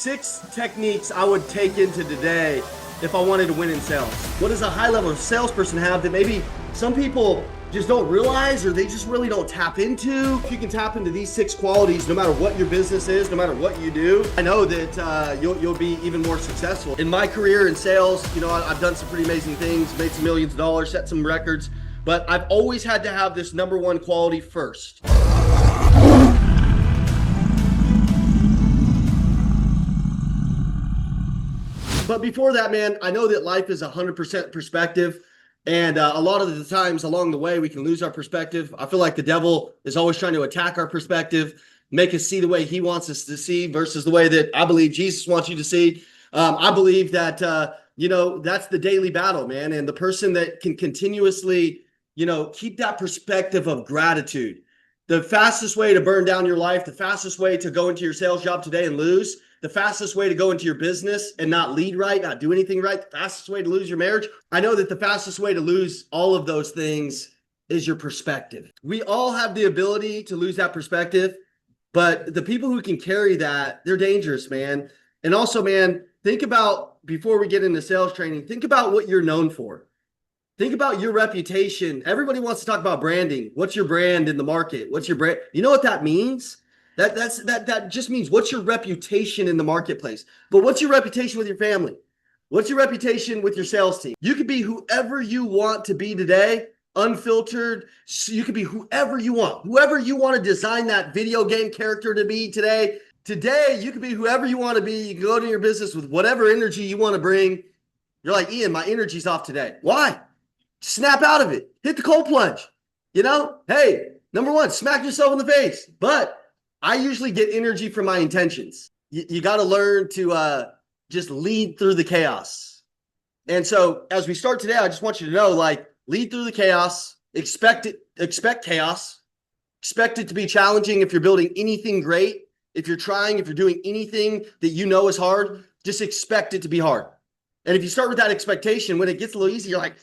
6 techniques I would take into today if I wanted to win in sales. What does a high-level salesperson have that maybe some people just don't realize or they just really don't tap into? If you can tap into these 6 qualities, no matter what your business is, no matter what you do, I know that you'll be even more successful. In my career in sales, I've done some pretty amazing things, made some millions of dollars, set some records, but I've always had to have this number 1 quality first. But before that, man, I know that life is 100% perspective. And a lot of the times along the way, we can lose our perspective. I feel like the devil is always trying to attack our perspective, make us see the way he wants us to see versus the way that I believe Jesus wants you to see. I believe that, that's the daily battle, man. And the person that can continuously, keep that perspective of gratitude. The fastest way to burn down your life, the fastest way to go into your sales job today and lose, the fastest way to go into your business and not lead right, not do anything right, the fastest way to lose your marriage. I know that the fastest way to lose all of those things is your perspective. We all have the ability to lose that perspective, but the people who can carry that, they're dangerous, man. And also, man, think about, before we get into sales training, think about what you're known for. Think about your reputation. Everybody wants to talk about branding. What's your brand in the market? What's your brand? You know what that means? That just means what's your reputation in the marketplace. But what's your reputation with your family? What's your reputation with your sales team? You could be whoever you want to be today, unfiltered. You could be whoever you want to design that video game character to be today. Today, you could be whoever you want to be. You can go to your business with whatever energy you want to bring. You're like, Ian, my energy's off today. Why? Snap out of it. Hit the cold plunge. Hey, number 1, smack yourself in the face. But I usually get energy from my intentions. You got to learn to just lead through the chaos. And so as we start today, I just want you to know, lead through the chaos, expect chaos, expect it to be challenging. If you're building anything great, if you're doing anything that you know is hard, just expect it to be hard. And if you start with that expectation, when it gets a little easy, you're like,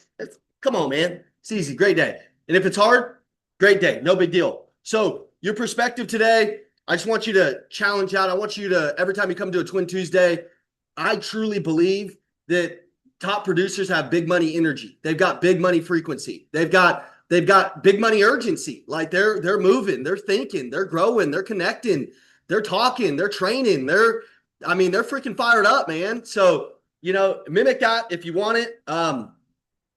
come on, man, it's easy, great day. And if it's hard, great day, no big deal. So your perspective today, I just want you to challenge out. I want you to, every time you come to a Twin Tuesday, I truly believe that top producers have big money energy. They've got big money frequency. They've got big money urgency. Like they're moving, they're thinking, they're growing, they're connecting, they're talking, they're training. They're freaking fired up, man. So, mimic that if you want it.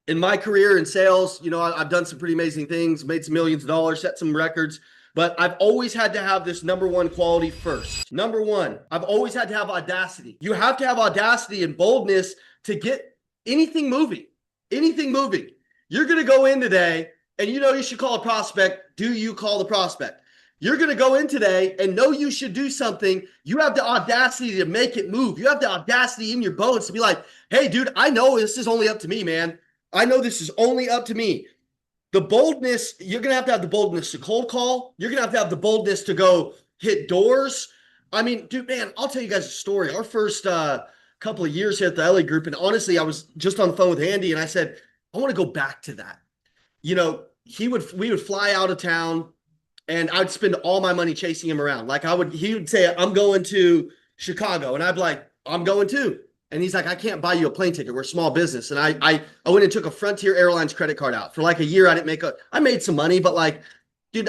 In my career in sales, I've done some pretty amazing things, made some millions of dollars, set some records. But I've always had to have this number 1 quality first. Number 1, I've always had to have audacity. You have to have audacity and boldness to get anything moving. Anything moving. You're going to go in today and you should call a prospect. Do you call the prospect? You're going to go in today and know you should do something. You have the audacity to make it move. You have the audacity in your bones to be like, hey, dude, I know this is only up to me, man. I know this is only up to me. The boldness, you're going to have the boldness to cold call. You're going to have the boldness to go hit doors. I mean, dude, man, I'll tell you guys a story. Our first couple of years here at the LA group, and honestly, I was just on the phone with Andy, and I said, I want to go back to that. We would fly out of town, and I'd spend all my money chasing him around. He would say, I'm going to Chicago, and I'd be like, I'm going too. And he's like, I can't buy you a plane ticket. We're a small business. And I went and took a Frontier Airlines credit card out for a year. I made some money, but dude,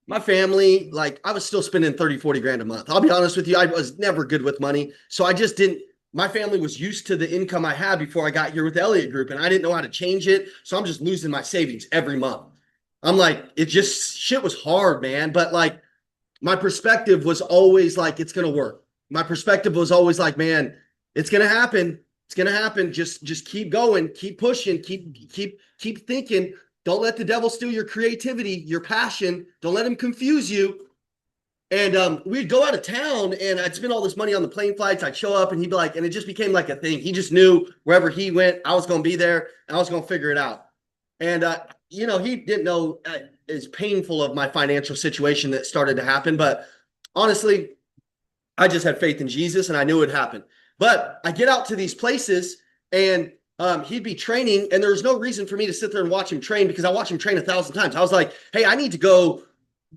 my family, I was still spending 30, 40 grand a month. I'll be honest with you. I was never good with money. So I just didn't, my family was used to the income I had before I got here with the Elliott Group, and I didn't know how to change it. So I'm just losing my savings every month. I'm shit was hard, man. But my perspective was always it's going to work. My perspective was always man, it's going to happen. It's going to happen. Just keep going, keep pushing, keep thinking. Don't let the devil steal your creativity, your passion. Don't let him confuse you. And we'd go out of town and I'd spend all this money on the plane flights. I'd show up and he'd be like, and it just became a thing. He just knew wherever he went, I was going to be there and I was going to figure it out. And, he didn't know as painful of my financial situation that started to happen. But honestly, I just had faith in Jesus and I knew it would happen. But I get out to these places and he'd be training and there was no reason for me to sit there and watch him train because I watched him train 1,000 times. I was like, hey, I need to go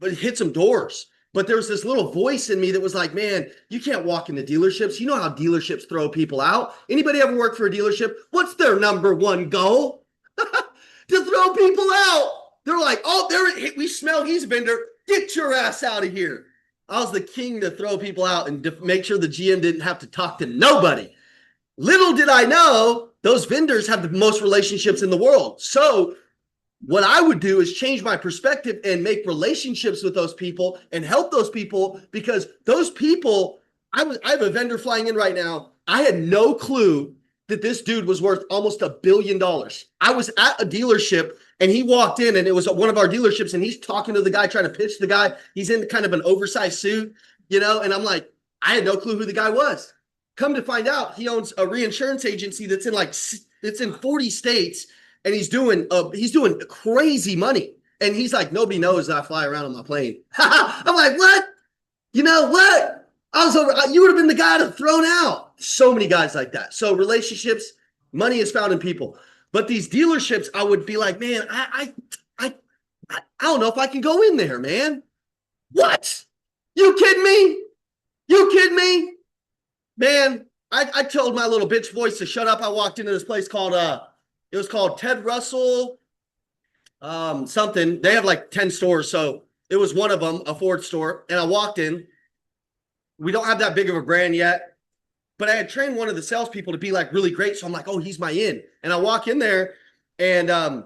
hit some doors. But there was this little voice in me that was like, man, you can't walk into dealerships. You know how dealerships throw people out. Anybody ever work for a dealership? What's their number one goal? To throw people out. They're like, oh, we smell he's a vendor. Get your ass out of here. I was the king to throw people out and to make sure the GM didn't have to talk to nobody. Little did I know, those vendors have the most relationships in the world. So what I would do is change my perspective and make relationships with those people and help those people, because those people, I have a vendor flying in right now. I had no clue that this dude was worth almost $1 billion. I was at a dealership and he walked in, and it was one of our dealerships, and he's talking to the guy, trying to pitch the guy. He's in kind of an oversized suit, and I'm like, I had no clue who the guy was. Come to find out, he owns a reinsurance agency that's in 40 states, and he's doing crazy money. And he's like, nobody knows that I fly around on my plane. I'm like, what? You know what? You would have been the guy to thrown out. So many guys like that. So relationships, money is found in people. But these dealerships, I would be like, man, I don't know if I can go in there, man. What? You kidding me? You kidding me? Man, I told my little bitch voice to shut up. I walked into this place called, it was called Ted Russell something. They have like 10 stores. So it was one of them, a Ford store. And I walked in. We don't have that big of a brand yet. But I had trained one of the salespeople to be like really great. So I'm like, oh, he's my in. And I walk in there, and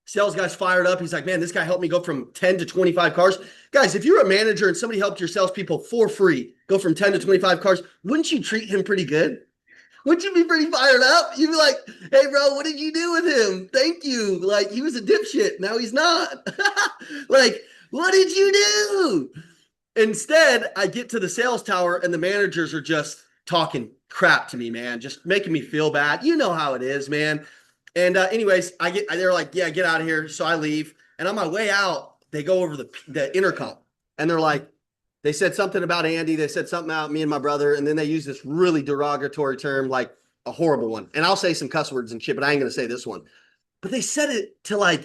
sales guy's fired up. He's like, man, this guy helped me go from 10 to 25 cars. Guys, if you're a manager and somebody helped your salespeople for free go from 10 to 25 cars, wouldn't you treat him pretty good? Wouldn't you be pretty fired up? You'd be like, hey, bro, what did you do with him? Thank you. Like, he was a dipshit. Now he's not. Like, what did you do? Instead, I get to the sales tower, and the managers are just talking crap to me, man, just making me feel bad. You know how it is, man. And anyways, they're like, yeah, get out of here. So I leave, and on my way out, they go over the intercom, and they're like, they said something about Andy. They said something about me and my brother. And then they use this really derogatory term, like a horrible one. And I'll say some cuss words and shit, but I ain't going to say this one. But they said it to like,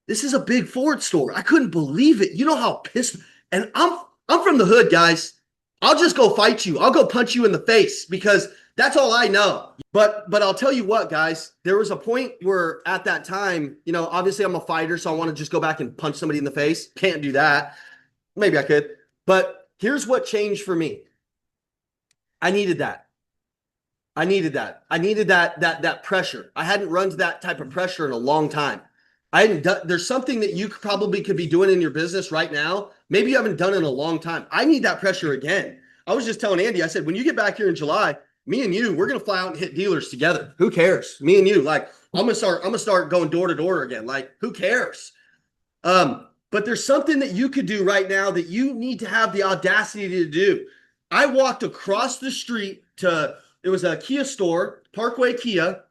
this is a big Ford store. I couldn't believe it. You know how pissed. And I'm from the hood, guys. I'll just go fight you. I'll go punch you in the face, because that's all I know. But I'll tell you what, guys, there was a point where at that time, obviously I'm a fighter, so I want to just go back and punch somebody in the face. Can't do that. Maybe I could. But here's what changed for me. I needed that. I needed that pressure. I hadn't run to that type of pressure in a long time. There's something that you probably could be doing in your business right now. Maybe you haven't done it in a long time. I need that pressure again. I was just telling Andy, I said, when you get back here in July, me and you, we're going to fly out and hit dealers together. Who cares? Me and you, like, I'm going to start going door to door again. Like, who cares? But there's something that you could do right now that you need to have the audacity to do. I walked across the street it was a Kia store, Parkway Kia.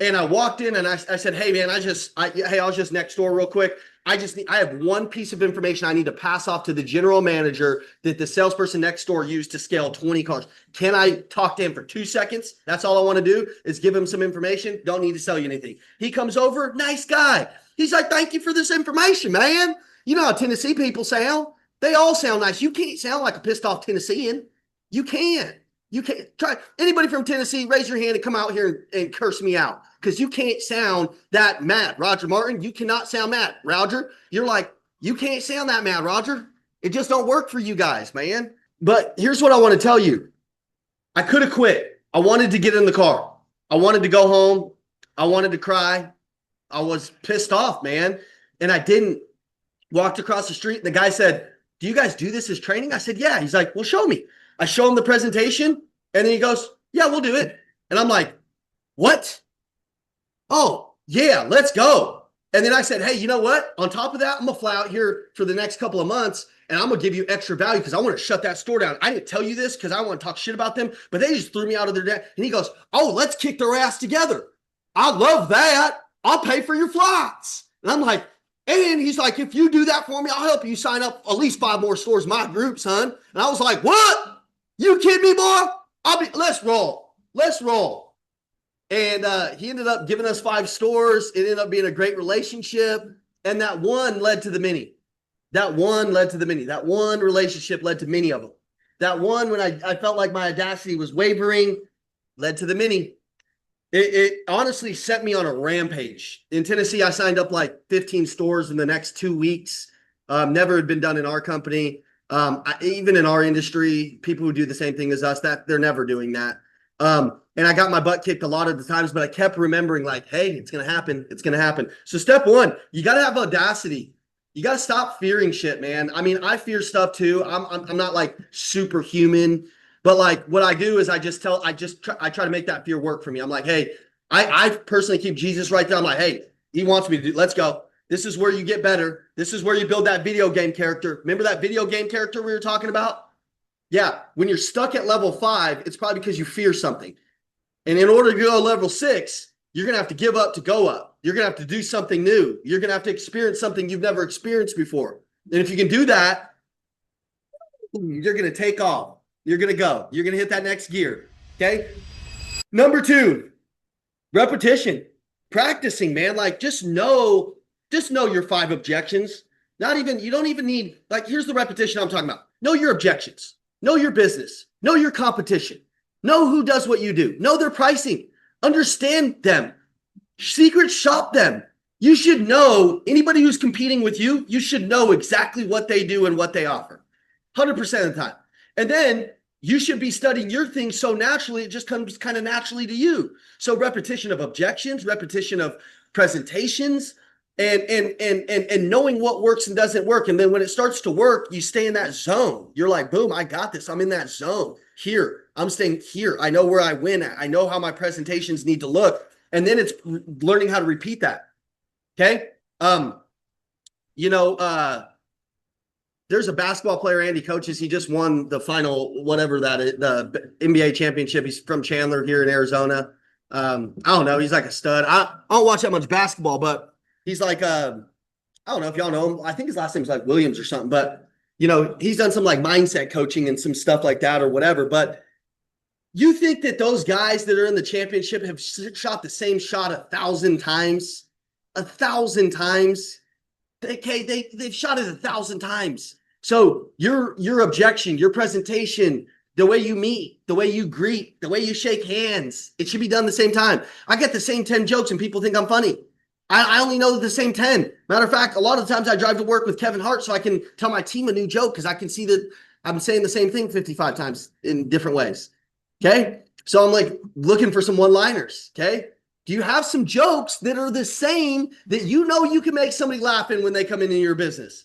And I walked in and I said, hey man, I was just next door real quick. I have one piece of information I need to pass off to the general manager that the salesperson next door used to scale 20 cars. Can I talk to him for 2 seconds? That's all I want to do is give him some information. Don't need to sell you anything. He comes over, nice guy. He's like, thank you for this information, man. You know how Tennessee people sound. They all sound nice. You can't sound like a pissed off Tennessean. You can't. You can't. Try anybody from Tennessee, raise your hand and come out here and curse me out, because you can't sound that mad. Roger Martin, you cannot sound mad. Roger, you're like, you can't sound that mad, Roger. It just don't work for you guys, man. But here's what I want to tell you. I could have quit. I wanted to get in the car. I wanted to go home. I wanted to cry. I was pissed off, man. And I didn't. Walked across the street. And the guy said, do you guys do this as training? I said, yeah. He's like, well, show me. I show him the presentation, and then he goes, yeah, we'll do it. And I'm like, what? Oh, yeah, let's go. And then I said, hey, you know what? On top of that, I'm going to fly out here for the next couple of months, and I'm going to give you extra value because I want to shut that store down. I didn't tell you this because I want to talk shit about them, but they just threw me out of their debt. And he goes, oh, let's kick their ass together. I love that. I'll pay for your flights. And I'm like, and he's like, if you do that for me, I'll help you sign up at least 5 more stores in my group, son. And I was like, what? You kidding me, boy? Let's roll. Let's roll. And he ended up giving us 5 stores. It ended up being a great relationship. And that one led to the many. That one led to the many. That one relationship led to many of them. That one, when I felt like my audacity was wavering, led to the many. It honestly set me on a rampage. In Tennessee, I signed up like 15 stores in the next 2 weeks. Never had been done in our company. Even in our industry, people who do the same thing as us, that they're never doing that. And I got my butt kicked a lot of the times, but I kept remembering like, hey, it's going to happen. It's going to happen. So step one, you got to have audacity. You got to stop fearing shit, man. I mean, I fear stuff too. I'm not like superhuman. But like what I do is I try to make that fear work for me. I'm like, hey, I personally keep Jesus right there. I'm like, hey, he wants me to do, let's go. This is where you get better. This is where you build that video game character. Remember that video game character we were talking about? Yeah. When you're stuck at level 5, it's probably because you fear something. And in order to go to level 6, you're going to have to give up to go up. You're going to have to do something new. You're going to have to experience something you've never experienced before. And if you can do that, you're going to take off. You're going to go. You're going to hit that next gear. Okay. Number 2, repetition. Practicing, man. Like just know your 5 objections. You don't even need, like, here's the repetition I'm talking about. Know your objections. Know your business. Know your competition. Know who does what you do. Know their pricing. Understand them. Secret shop them. You should know anybody who's competing with you, you should know exactly what they do and what they offer. 100% of the time. And then you should be studying your thing so naturally, it just comes kind of naturally to you. So repetition of objections, repetition of presentations, and knowing what works and doesn't work. And then when it starts to work, you stay in that zone. You're like, boom, I got this. I'm in that zone here. I'm staying here. I know where I win at. I know how my presentations need to look. And then it's learning how to repeat that. Okay. There's a basketball player Andy coaches. He just won the final, whatever that is, the NBA championship. He's from Chandler here in Arizona. I don't know. He's like a stud. I don't watch that much basketball, but he's like, I don't know if y'all know him. I think his last name's like Williams or something, but he's done some like mindset coaching and some stuff like that or whatever. But you think that those guys that are in the championship have shot the same shot 1,000 times? 1,000 times? Okay, they've shot it 1,000 times. So your objection, your presentation, the way you meet, the way you greet, the way you shake hands, it should be done the same time. I get the same 10 jokes and people think I'm funny. I only know the same 10. Matter of fact, a lot of times I drive to work with Kevin Hart so I can tell my team a new joke because I can see that I'm saying the same thing 55 times in different ways. Okay. So I'm like looking for some one-liners. Okay. Do you have some jokes that are the same that you can make somebody laugh in when they come into your business?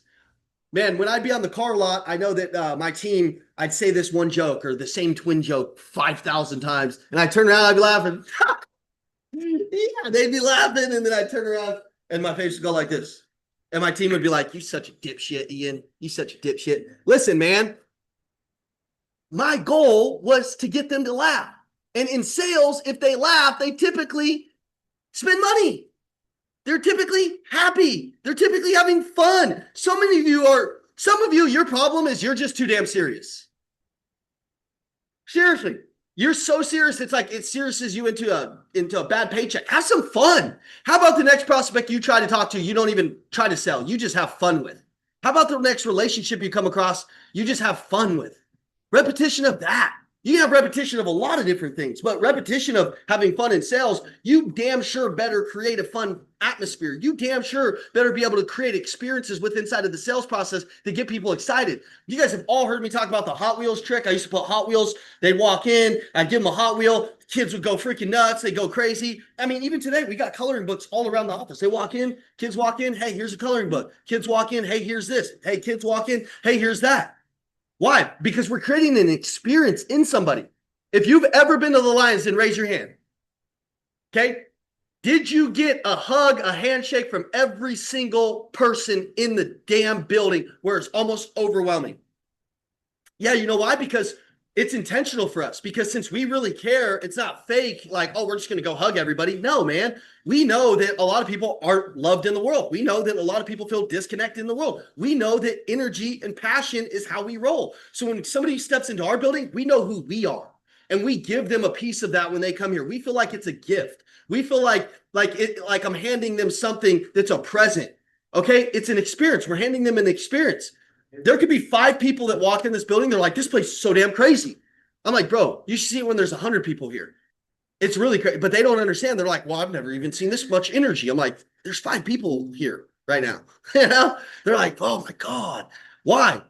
Man, when I'd be on the car lot, I know that my team, I'd say this one joke or the same twin joke 5,000 times. And I'd turn around, I'd be laughing. Yeah, they'd be laughing. And then I'd turn around and my face would go like this. And my team would be like, you such a dipshit, Ian. You such a dipshit. Listen, man, my goal was to get them to laugh. And in sales, if they laugh, they typically spend money. They're typically happy. They're typically having fun. Some of you, your problem is you're just too damn serious. Seriously. You're so serious, it's like it seriouses you into a bad paycheck. Have some fun. How about the next prospect you try to talk to, you don't even try to sell, you just have fun with? How about the next relationship you come across, you just have fun with? Repetition of that. You can have repetition of a lot of different things, but repetition of having fun in sales, you damn sure better create a fun atmosphere. You damn sure better be able to create experiences with inside of the sales process to get people excited. You guys have all heard me talk about the Hot Wheels trick. I used to put Hot Wheels. They'd walk in. I'd give them a Hot Wheel. Kids would go freaking nuts. They'd go crazy. I mean, even today, we got coloring books all around the office. They walk in. Kids walk in. Hey, here's a coloring book. Kids walk in. Hey, here's this. Hey, kids walk in. Hey, here's that. Why? Because we're creating an experience in somebody. If you've ever been to the Lions, then raise your hand. Okay? Did you get a hug, a handshake from every single person in the damn building where it's almost overwhelming? Yeah, you know why? Because it's intentional for us. Because since we really care, it's not fake, like, oh, we're just going to go hug everybody. No, man. We know that a lot of people aren't loved in the world. We know that a lot of people feel disconnected in the world. We know that energy and passion is how we roll. So when somebody steps into our building, we know who we are. And we give them a piece of that when they come here. We feel like it's a gift. We feel like I'm handing them something that's a present. Okay. It's an experience. We're handing them an experience. There could be 5 people that walk in this building. They're like, this place is so damn crazy. I'm like, bro, you should see it when there's 100 people here. It's really crazy, but they don't understand. They're like, well, I've never even seen this much energy. I'm like, there's 5 people here right now. You know, they're like, oh my God, why?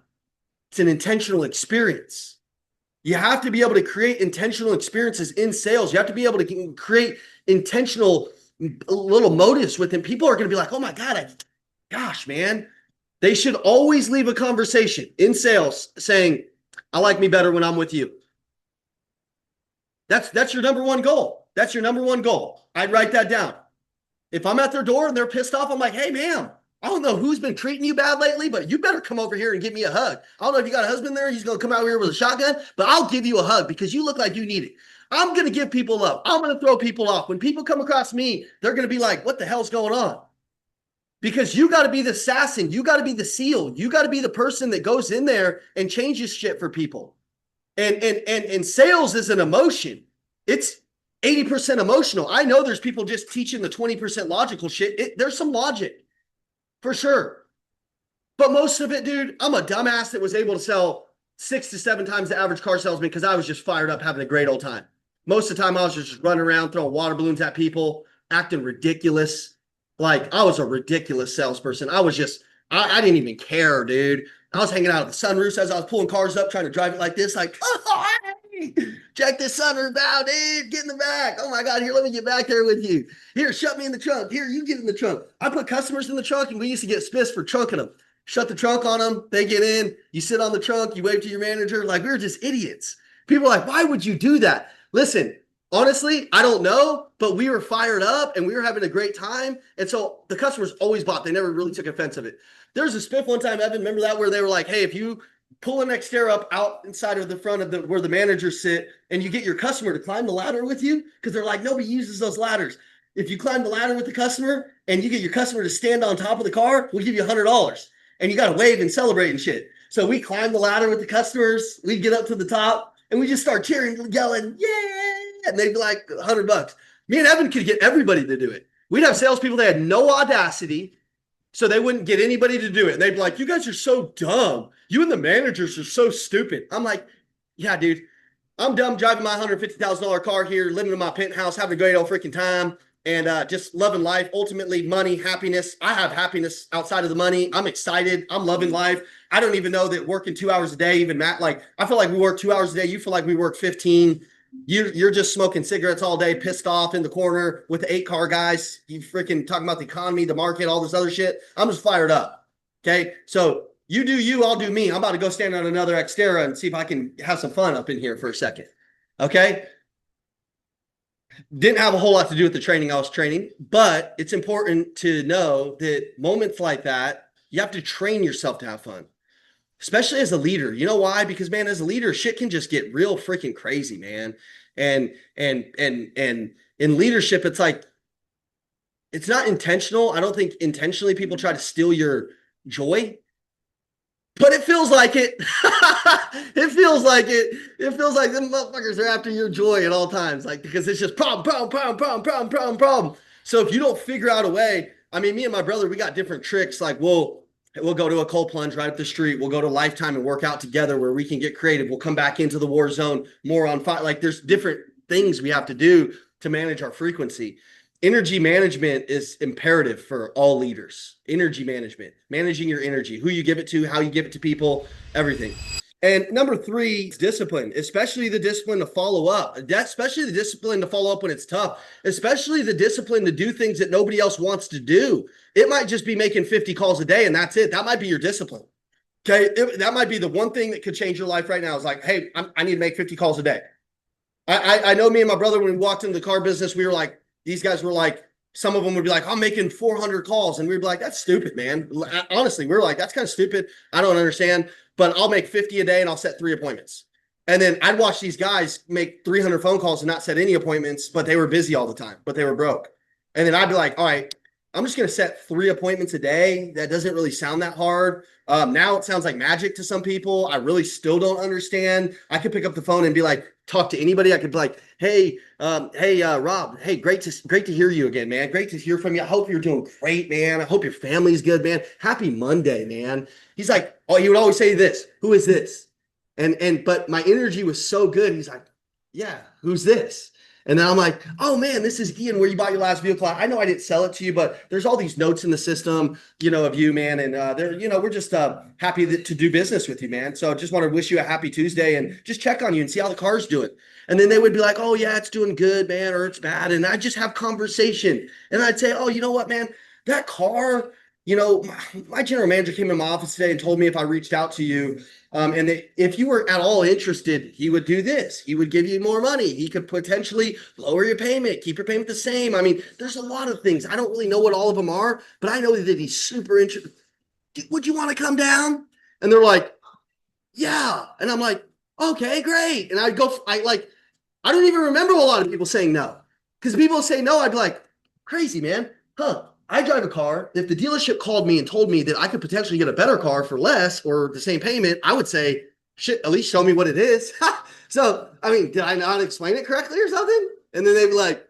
It's an intentional experience. You have to be able to create intentional experiences in sales. You have to be able to create intentional little motives with them. People are going to be like, oh my God, gosh, man. They should always leave a conversation in sales saying, I like me better when I'm with you. That's your number one goal. That's your number one goal. I'd write that down. If I'm at their door and they're pissed off, I'm like, hey, ma'am, I don't know who's been treating you bad lately, but you better come over here and give me a hug. I don't know if you got a husband there. He's going to come out here with a shotgun, but I'll give you a hug because you look like you need it. I'm going to give people love. I'm going to throw people off. When people come across me, they're going to be like, what the hell's going on? Because you got to be the assassin. You got to be the SEAL. You got to be the person that goes in there and changes shit for people. And sales is an emotion. It's 80% emotional. I know there's people just teaching the 20% logical shit. There's some logic for sure. But most of it, dude, I'm a dumbass that was able to sell 6 to 7 times the average car salesman because I was just fired up having a great old time. Most of the time I was just running around throwing water balloons at people, acting ridiculous. Like I was a ridiculous salesperson. I didn't even care, dude. I was hanging out at the sunroofs as I was pulling cars up, trying to drive it like this, like, oh, hey, check this sunroof out, dude. Get in the back. Oh my God, here, let me get back there with you. Here, shut me in the trunk. Here, you get in the trunk. I put customers in the trunk, and we used to get spits for trunking them. Shut the trunk on them. They get in. You sit on the trunk. You wave to your manager. Like, we were just idiots. People are like, why would you do that? Listen, honestly, I don't know, but we were fired up and we were having a great time. And so the customers always bought. They never really took offense of it. There was a spiff one time, Evan, remember that, where they were like, hey, if you pull an Xterra up out inside of the front of where the managers sit and you get your customer to climb the ladder with you, because they're like, nobody uses those ladders. If you climb the ladder with the customer and you get your customer to stand on top of the car, we'll give you $100. And you got to wave and celebrate and shit. So we climb the ladder with the customers. We get up to the top and we just start cheering, yelling, yeah. And they'd be like $100. Me and Evan could get everybody to do it. We'd have salespeople that had no audacity, so they wouldn't get anybody to do it. And they'd be like, you guys are so dumb. You and the managers are so stupid. I'm like, yeah, dude, I'm dumb driving my $150,000 car here, living in my penthouse, having a great old freaking time, and just loving life. Ultimately, money, happiness. I have happiness outside of the money. I'm excited. I'm loving life. I don't even know that working 2 hours a day, even Matt, like, I feel like we work 2 hours a day. You feel like we work 15. You're just smoking cigarettes all day, pissed off in the corner with the 8-car guys. You freaking talking about the economy, the market, all this other shit. I'm just fired up. Okay. So you do you, I'll do me. I'm about to go stand on another Xterra and see if I can have some fun up in here for a second. Okay. Didn't have a whole lot to do with the training I was training, but it's important to know that moments like that, you have to train yourself to have fun. Especially as a leader. You know why? Because, man, as a leader, shit can just get real freaking crazy, man. And in leadership, it's like, it's not intentional. I don't think intentionally people try to steal your joy, but it feels like it. It feels like it. It feels like them motherfuckers are after your joy at all times. Like, because it's just problem. So if you don't figure out a way, I mean, me and my brother, we got different tricks. Like, we'll go to a cold plunge right up the street. We'll go to Lifetime and work out together where we can get creative. We'll come back into the war zone more on fire. Like, there's different things we have to do to manage our frequency. Energy management is imperative for all leaders. Energy management, managing your energy, who you give it to, how you give it to people, everything. And number 3 is discipline, especially the discipline to follow up, especially the discipline to follow up when it's tough, especially the discipline to do things that nobody else wants to do. It might just be making 50 calls a day and that's it. That might be your discipline. Okay. That might be the one thing that could change your life right now. Is like, hey, I need to make 50 calls a day. I know me and my brother, when we walked into the car business, we were like, these guys were like, some of them would be like, I'm making 400 calls. And we'd be like, that's stupid, man. Honestly, we were like, that's kind of stupid. I don't understand, but I'll make 50 a day and I'll set 3 appointments. And then I'd watch these guys make 300 phone calls and not set any appointments, but they were busy all the time, but they were broke. And then I'd be like, all right, I'm just going to set 3 appointments a day. That doesn't really sound that hard. Now it sounds like magic to some people. I really still don't understand. I could pick up the phone and be like, talk to anybody. I could be like, hey, Rob, hey, great to hear you again, man. Great to hear from you. I hope you're doing great, man. I hope your family's good, man. Happy Monday, man. He's like, oh, he would always say this. Who is this? But my energy was so good. He's like, yeah, who's this? And then I'm like, oh man, this is Ian, where you bought your last vehicle. I know I didn't sell it to you, but there's all these notes in the system, of you, man. And we're just happy to do business with you, man. So just want to wish you a happy Tuesday and just check on you and see how the car's doing. And then they would be like, oh yeah, it's doing good, man, or it's bad. And I just have conversation. And I'd say, oh, you know what, man, that car, my general manager came in my office today and told me if I reached out to you, if you were at all interested, he would do this. He would give you more money. He could potentially lower your payment, keep your payment the same. I mean, there's a lot of things. I don't really know what all of them are, but I know that he's super interested. Would you want to come down? And they're like, yeah. And I'm like, okay, great. And I don't even remember a lot of people saying no. Because people say no, I'd be like, crazy, man. Huh. I drive a car. If the dealership called me and told me that I could potentially get a better car for less or the same payment, I would say, shit, at least show me what it is. So, I mean, did I not explain it correctly or something? And then they'd be like,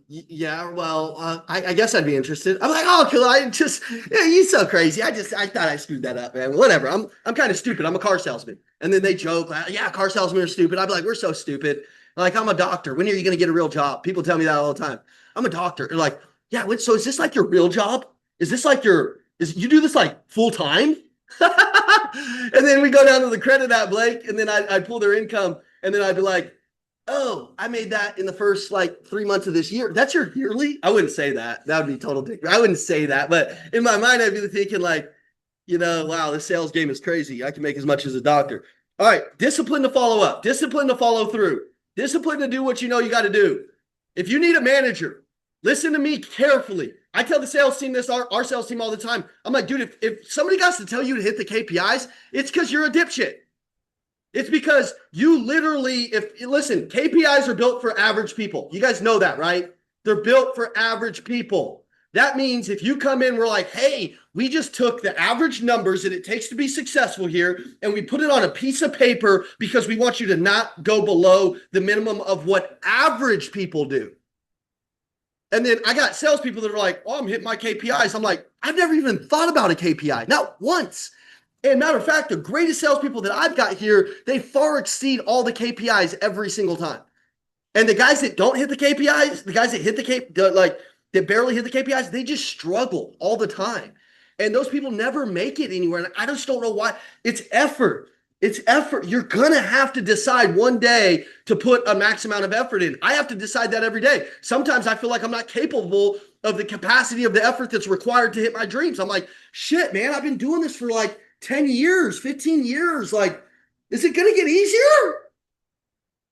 yeah, well, I guess I'd be interested. I'm like, oh, cool. You're so crazy. I thought I screwed that up, man. Whatever. I'm kind of stupid. I'm a car salesman. And then they joke, yeah, car salesmen are stupid. I'd be like, we're so stupid. Like, I'm a doctor. When are you going to get a real job? People tell me that all the time. I'm a doctor. They're like, yeah, so is this like your real job? Is this like you do this like full time? And then we go down to the credit app, Blake, and then I'd pull their income, and then I'd be like, oh, I made that in the first like 3 months of this year. That's your yearly? I wouldn't say that. That would be total dick. I wouldn't say that. But in my mind, I'd be thinking like, wow, this sales game is crazy. I can make as much as a doctor. All right, discipline to follow up, discipline to follow through, discipline to do what you got to do. If you need a manager, listen to me carefully. I tell the sales team this, our sales team all the time. I'm like, dude, if somebody got to tell you to hit the KPIs, it's because you're a dipshit. It's because you literally, listen, KPIs are built for average people. You guys know that, right? They're built for average people. That means if you come in, we're like, hey, we just took the average numbers that it takes to be successful here, and we put it on a piece of paper because we want you to not go below the minimum of what average people do. And then I got salespeople that are like, oh, I'm hitting my KPIs. I'm like, I've never even thought about a KPI, not once. And matter of fact, the greatest salespeople that I've got here, they far exceed all the KPIs every single time. And the guys that don't hit the KPIs, the guys that hit that barely hit the KPIs, they just struggle all the time. And those people never make it anywhere. And I just don't know why. It's effort. It's effort. You're going to have to decide one day to put a max amount of effort in. I have to decide that every day. Sometimes I feel like I'm not capable of the capacity of the effort that's required to hit my dreams. I'm like, shit, man, I've been doing this for like 10 years, 15 years. Like, is it going to get easier?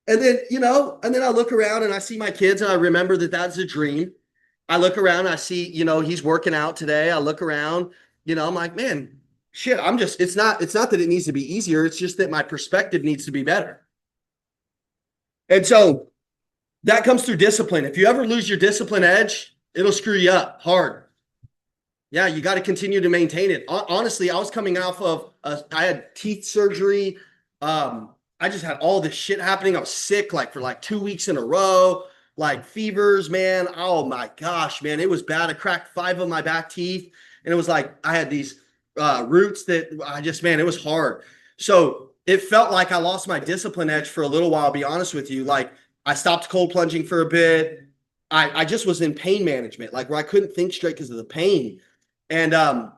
And then, I look around and I see my kids and I remember that that's a dream. I look around, I see, he's working out today. I look around, I'm like, man, shit, it's not that it needs to be easier. It's just that my perspective needs to be better. And so that comes through discipline. If you ever lose your discipline edge, it'll screw you up hard. Yeah, you got to continue to maintain it. Honestly, I was coming off of, I had teeth surgery. I just had all this shit happening. I was sick for 2 weeks in a row, like fevers, man. Oh my gosh, man. It was bad. I cracked 5 of my back teeth. And it was like, I had these roots that it was hard. So it felt like I lost my discipline edge for a little while, I'll be honest with you. Like I stopped cold plunging for a bit. I just was in pain management, where I couldn't think straight because of the pain. And I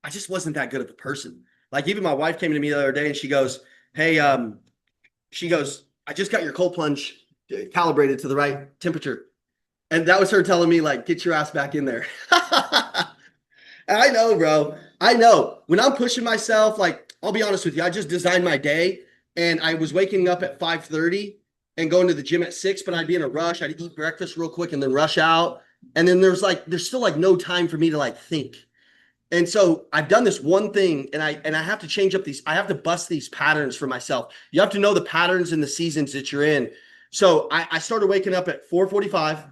just wasn't that good of a person. Like even my wife came to me the other day and she goes, hey, I just got your cold plunge calibrated to the right temperature. And that was her telling me get your ass back in there. I know, bro. I know when I'm pushing myself, I'll be honest with you. I just designed my day and I was waking up at 5:30 and going to the gym at 6, but I'd be in a rush. I'd eat breakfast real quick and then rush out. And then there's still no time for me to think. And so I've done this one thing and I have to change up I have to bust these patterns for myself. You have to know the patterns and the seasons that you're in. So I started waking up at 4:45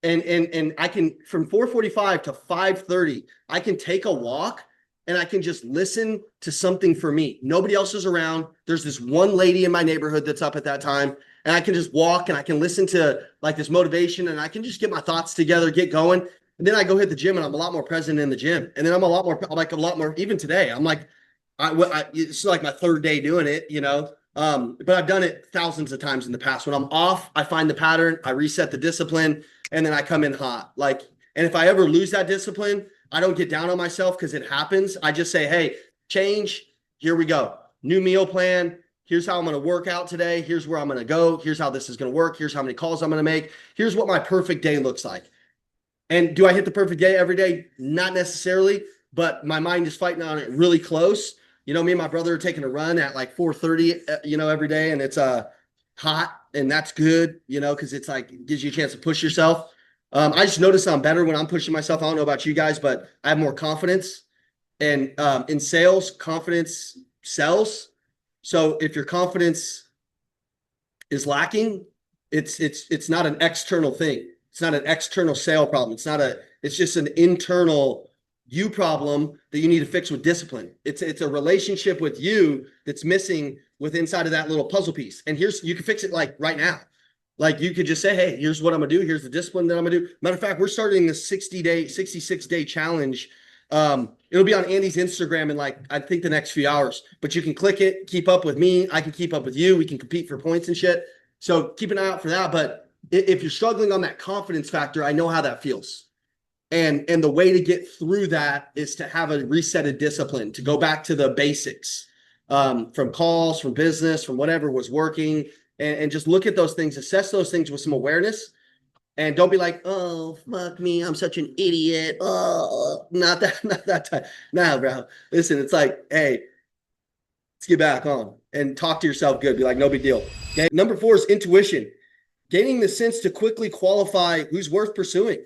and I can, from 4:45 to 5:30, I can take a walk and I can just listen to something for me. Nobody else is around. There's this one lady in my neighborhood that's up at that time, and I can just walk and I can listen to like this motivation, and I can just get my thoughts together, get going. And then I go hit the gym, and I'm a lot more present in the gym. And then I'm a lot more, even today, I'm like, it's like my third day doing it, you know? But I've done it thousands of times in the past. When I'm off, I find the pattern, I reset the discipline, and then I come in hot. Like, and if I ever lose that discipline, I don't get down on myself because it happens. I just say, hey, change. Here we go. New meal plan. Here's how I'm going to work out today. Here's where I'm going to go. Here's how this is going to work. Here's how many calls I'm going to make. Here's what my perfect day looks like. And do I hit the perfect day every day? Not necessarily, but my mind is fighting on it really close. You know, me and my brother are taking a run at like 4:30, you know, every day. And it's hot, and that's good, you know, because it's like, it gives you a chance to push yourself. I just notice I'm better when I'm pushing myself. I don't know about you guys, but I have more confidence. And in sales, confidence sells. So if your confidence is lacking, it's not an external thing. It's not an external sale problem. It's just an internal you problem that you need to fix with discipline. It's a relationship with you that's missing with inside of that little puzzle piece. And you can fix it like right now. Like you could just say, hey, here's what I'm gonna do. Here's the discipline that I'm gonna do. Matter of fact, we're starting this 66-day challenge. It'll be on Andy's Instagram in like, I think the next few hours, but you can click it, keep up with me. I can keep up with you. We can compete for points and shit. So keep an eye out for that. But if you're struggling on that confidence factor, I know how that feels. And the way to get through that is to have a resetted discipline, to go back to the basics, from calls, from business, from whatever was working, and just look at those things, assess those things with some awareness, and don't be like, oh, fuck me, I'm such an idiot. Oh, not that time. Nah, bro. Listen, it's like, hey, let's get back on and talk to yourself good. Be like, no big deal. Okay. Number 4 is intuition. Gaining the sense to quickly qualify who's worth pursuing.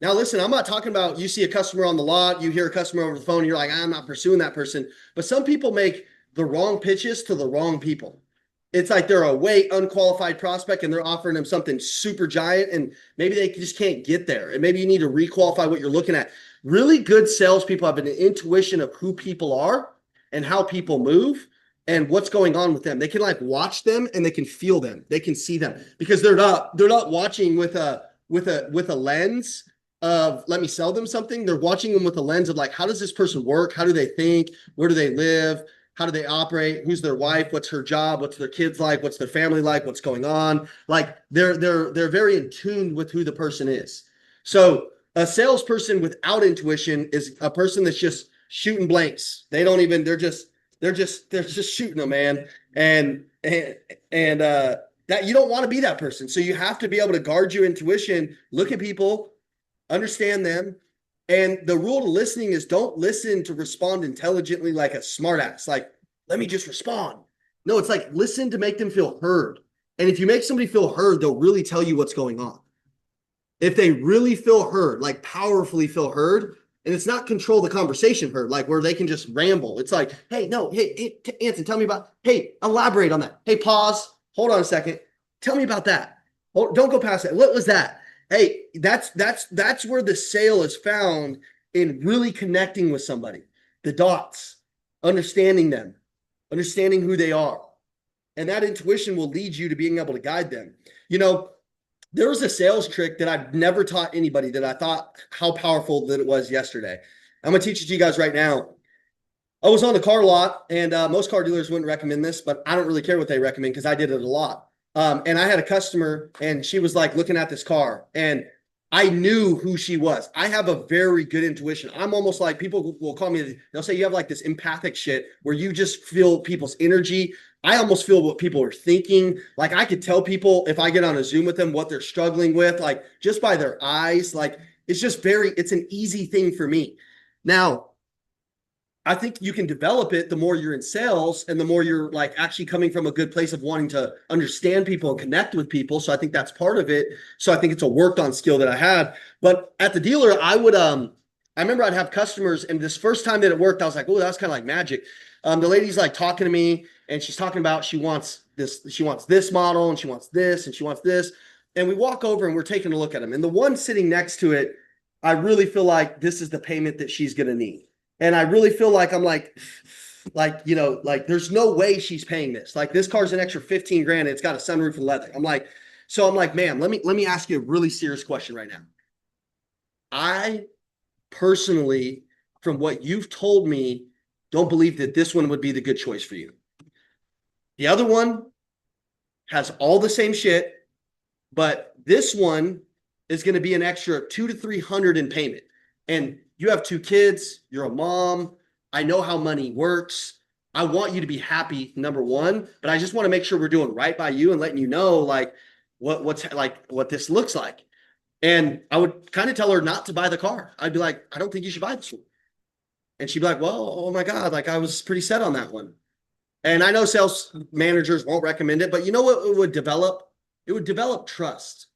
Now, listen, I'm not talking about you see a customer on the lot, you hear a customer over the phone, and you're like, I'm not pursuing that person. But some people make the wrong pitches to the wrong people. It's like they're a way unqualified prospect and they're offering them something super giant, and maybe they just can't get there. And maybe you need to requalify what you're looking at. Really good salespeople have an intuition of who people are and how people move and what's going on with them. They can like watch them and they can feel them. They can see them because they're not watching with a lens of let me sell them something. They're watching them with a lens of like, how does this person work? How do they think? Where do they live? How do they operate? Who's their wife? What's her job? What's their kids like? What's their family like? What's going on? Like they're very in tune with who the person is. So a salesperson without intuition is a person that's just shooting blanks. They're just shooting them, man. And that you don't want to be that person. So you have to be able to guard your intuition, look at people, understand them. And the rule to listening is don't listen to respond intelligently like a smartass. Like, let me just respond. No, it's like listen to make them feel heard. And if you make somebody feel heard, they'll really tell you what's going on. If they really feel heard, like powerfully feel heard, and it's not control the conversation heard, like where they can just ramble. It's like, hey, no, hey, Anson, tell me about, hey, elaborate on that. Hey, pause. Hold on a second. Tell me about that. Don't go past that. What was that? Hey, that's where the sale is found, in really connecting with somebody. The dots, understanding them, understanding who they are. And that intuition will lead you to being able to guide them. You know, there was a sales trick that I've never taught anybody that I thought how powerful that it was yesterday. I'm going to teach it to you guys right now. I was on the car lot, and most car dealers wouldn't recommend this, but I don't really care what they recommend because I did it a lot. And I had a customer, and she was like looking at this car, and I knew who she was. I have a very good intuition. I'm almost like, people will call me, they'll say you have like this empathic shit where you just feel people's energy. I almost feel what people are thinking. Like I could tell people if I get on a Zoom with them what they're struggling with, like just by their eyes. Like it's an easy thing for me. Now, I think you can develop it the more you're in sales and the more you're like actually coming from a good place of wanting to understand people and connect with people. So I think that's part of it. So I think it's a worked on skill that I had. But at the dealer, I remember I'd have customers, and this first time that it worked, I was like, oh, that's kind of like magic. The lady's like talking to me, and she's talking about she wants this model, and she wants this, and she wants this. And we walk over and we're taking a look at them. And the one sitting next to it, I really feel like this is the payment that she's going to need. And I really feel like I'm like, there's no way she's paying this. Like this car's an extra 15 grand. And it's got a sunroof and leather. I'm like, ma'am, let me ask you a really serious question right now. I personally, from what you've told me, don't believe that this one would be the good choice for you. The other one has all the same shit, but this one is going to be an extra 200 to 300 in payment. And you have 2 kids, you're a mom. I know how money works. I want you to be happy, number one, but I just want to make sure we're doing right by you and letting you know like what this looks like. And I would kind of tell her not to buy the car. I'd be like, I don't think you should buy this one. And she'd be like, well, oh my God, like I was pretty set on that one. And I know sales managers won't recommend it, but you know what it would develop? It would develop trust.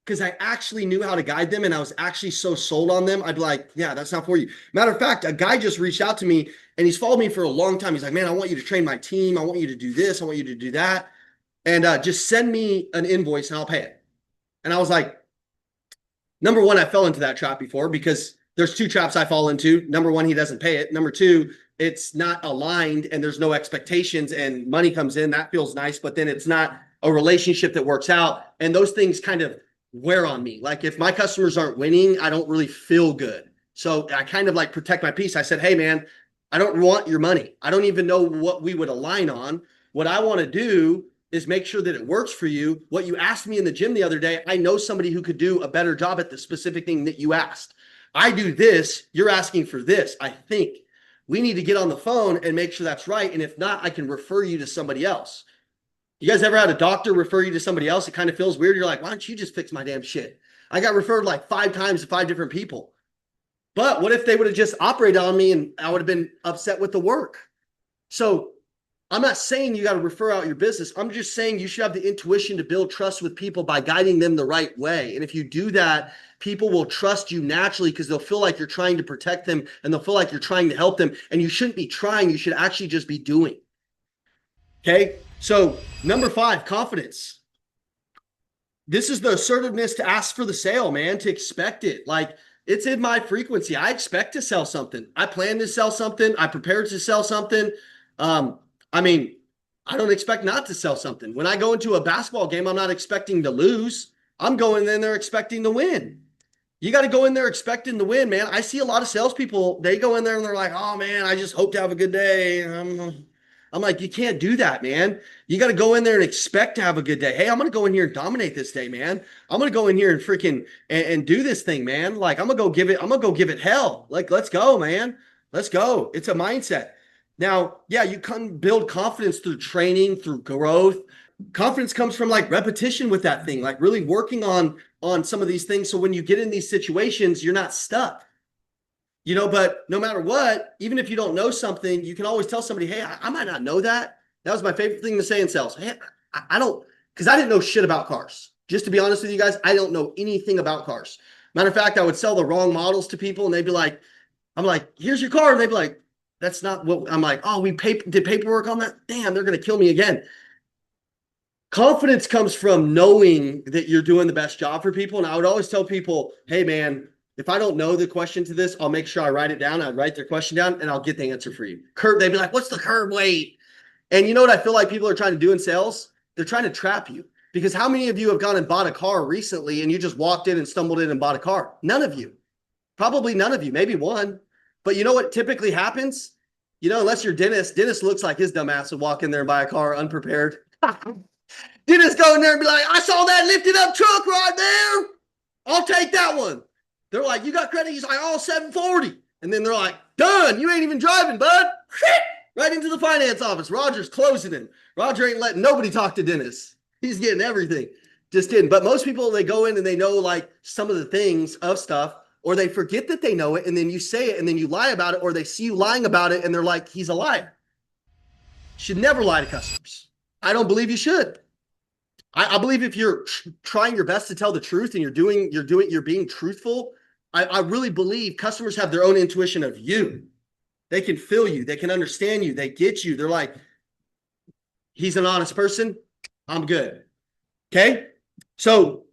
Because I actually knew how to guide them and I was actually so sold on them. I'd be like, yeah, that's not for you. Matter of fact, a guy just reached out to me and he's followed me for a long time. He's like, man, I want you to train my team. I want you to do this. I want you to do that. And just send me an invoice and I'll pay it. And I was like, number one, I fell into that trap before because there's 2 traps I fall into. Number one, he doesn't pay it. Number 2, it's not aligned and there's no expectations and money comes in. That feels nice, but then it's not a relationship that works out. And those things kind of wear on me. Like if my customers aren't winning, I don't really feel good. So I kind of like protect my peace. I said, hey man, I don't want your money. I don't even know what we would align on. What I want to do is make sure that it works for you. What you asked me in the gym the other day, I know somebody who could do a better job at the specific thing that you asked. I do this, you're asking for this. I think we need to get on the phone and make sure that's right. And if not, I can refer you to somebody else. You guys ever had a doctor refer you to somebody else? It kind of feels weird. You're like, why don't you just fix my damn shit? I got referred like 5 times to 5 different people. But what if they would have just operated on me and I would have been upset with the work? So I'm not saying you got to refer out your business. I'm just saying you should have the intuition to build trust with people by guiding them the right way. And if you do that, people will trust you naturally because they'll feel like you're trying to protect them and they'll feel like you're trying to help them. And you shouldn't be trying. You should actually just be doing. Okay. So number 5, confidence. This is the assertiveness to ask for the sale, man, to expect it. Like it's in my frequency. I expect to sell something. I plan to sell something. I prepared to sell something. I mean, I don't expect not to sell something. When I go into a basketball game, I'm not expecting to lose. I'm going in there expecting to win. You got to go in there expecting to win, man. I see a lot of salespeople, they go in there and they're like, oh man, I just hope to have a good day. I'm like, you can't do that, man. You got to go in there and expect to have a good day. Hey, I'm going to go in here and dominate this day, man. I'm going to go in here and freaking and do this thing, man. Like I'm going to go give it hell. Like, let's go, man. Let's go. It's a mindset. Now, yeah, you can build confidence through training, through growth. Confidence comes from like repetition with that thing, like really working on some of these things. So when you get in these situations, you're not stuck. You know, but no matter what, even if you don't know something, you can always tell somebody, hey, I might not know that. That was my favorite thing to say in sales. Hey, I don't, because I didn't know shit about cars. Just to be honest with you guys, I don't know anything about cars. Matter of fact, I would sell the wrong models to people and they'd be like, I'm like, here's your car. And they'd be like, that's not what I'm like. Oh, we did paperwork on that. Damn, they're going to kill me again. Confidence comes from knowing that you're doing the best job for people. And I would always tell people, hey man, if I don't know the question to this, I'll make sure I write it down. I'd write their question down and I'll get the answer for you. They'd be like, what's the curb weight? And you know what I feel like people are trying to do in sales? They're trying to trap you. Because how many of you have gone and bought a car recently and you just walked in and stumbled in and bought a car? None of you. Probably none of you. Maybe one. But you know what typically happens? You know, unless you're Dennis looks like his dumb ass would walk in there and buy a car unprepared. Dennis go in there and be like, I saw that lifted up truck right there. I'll take that one. They're like, you got credit? He's like, oh, 740. And then they're like, done. You ain't even driving, bud. Right into the finance office. Roger's closing him. Roger ain't letting nobody talk to Dennis. He's getting everything. Just kidding. But most people, they go in and they know like some of the things of stuff, or they forget that they know it. And then you say it and then you lie about it, or they see you lying about it and they're like, he's a liar. Should never lie to customers. I don't believe you should. I believe if you're trying your best to tell the truth and you're being truthful, I really believe customers have their own intuition of you. They can feel you. They can understand you. They get you. They're like, he's an honest person. I'm good. Okay. So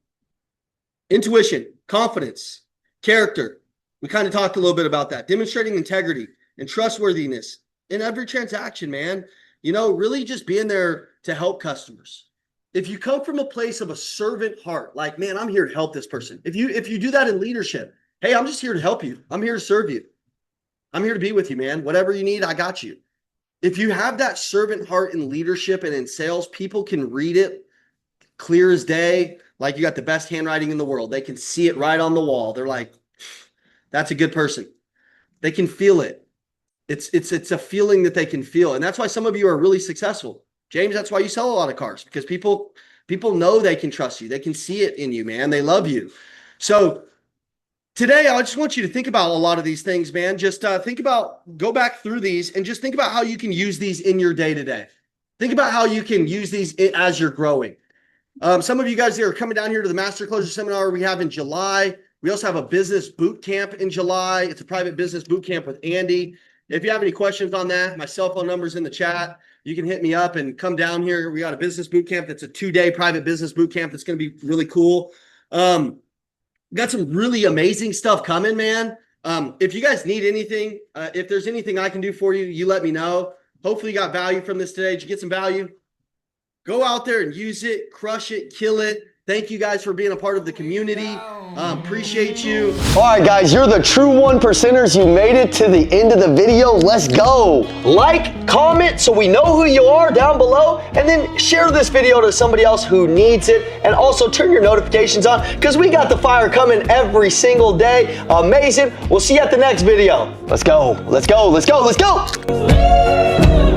intuition, confidence, character. We kind of talked a little bit about that. Demonstrating integrity. and trustworthiness in every transaction, man. You know, really just being there to help customers. If you come from a place of a servant heart, like, man, I'm here to help this person. If you do that in leadership, hey, I'm just here to help you. I'm here to serve you. I'm here to be with you, man. Whatever you need, I got you. If you have that servant heart in leadership and in sales, people can read it clear as day. Like you got the best handwriting in the world. They can see it right on the wall. They're like, that's a good person. They can feel it. It's a feeling that they can feel. And that's why some of you are really successful. James, that's why you sell a lot of cars, because people know they can trust you. They can see it in you, man. They love you. So today, I just want you to think about a lot of these things, man. Just go back through these and just think about how you can use these in your day-to-day. Think about how you can use these as you're growing. Some of you guys that are coming down here to the Master Closure Seminar we have in July. We also have a business boot camp in July. It's a private business boot camp with Andy. If you have any questions on that, my cell phone number is in the chat. You can hit me up and come down here. We got a business boot camp that's a 2-day private business boot camp that's going to be really cool. Got some really amazing stuff coming, man. If you guys need anything, if there's anything I can do for you, you let me know. Hopefully you got value from this today. Did you get some value? Go out there and use it, crush it, kill it. Thank you guys for being a part of the community. Appreciate you. All right, guys, you're the true 1%ers. You made it to the end of the video. Let's go. Like, comment so we know who you are down below, and then share this video to somebody else who needs it. And also turn your notifications on because we got the fire coming every single day. Amazing. We'll see you at the next video. Let's go. Let's go. Let's go. Let's go.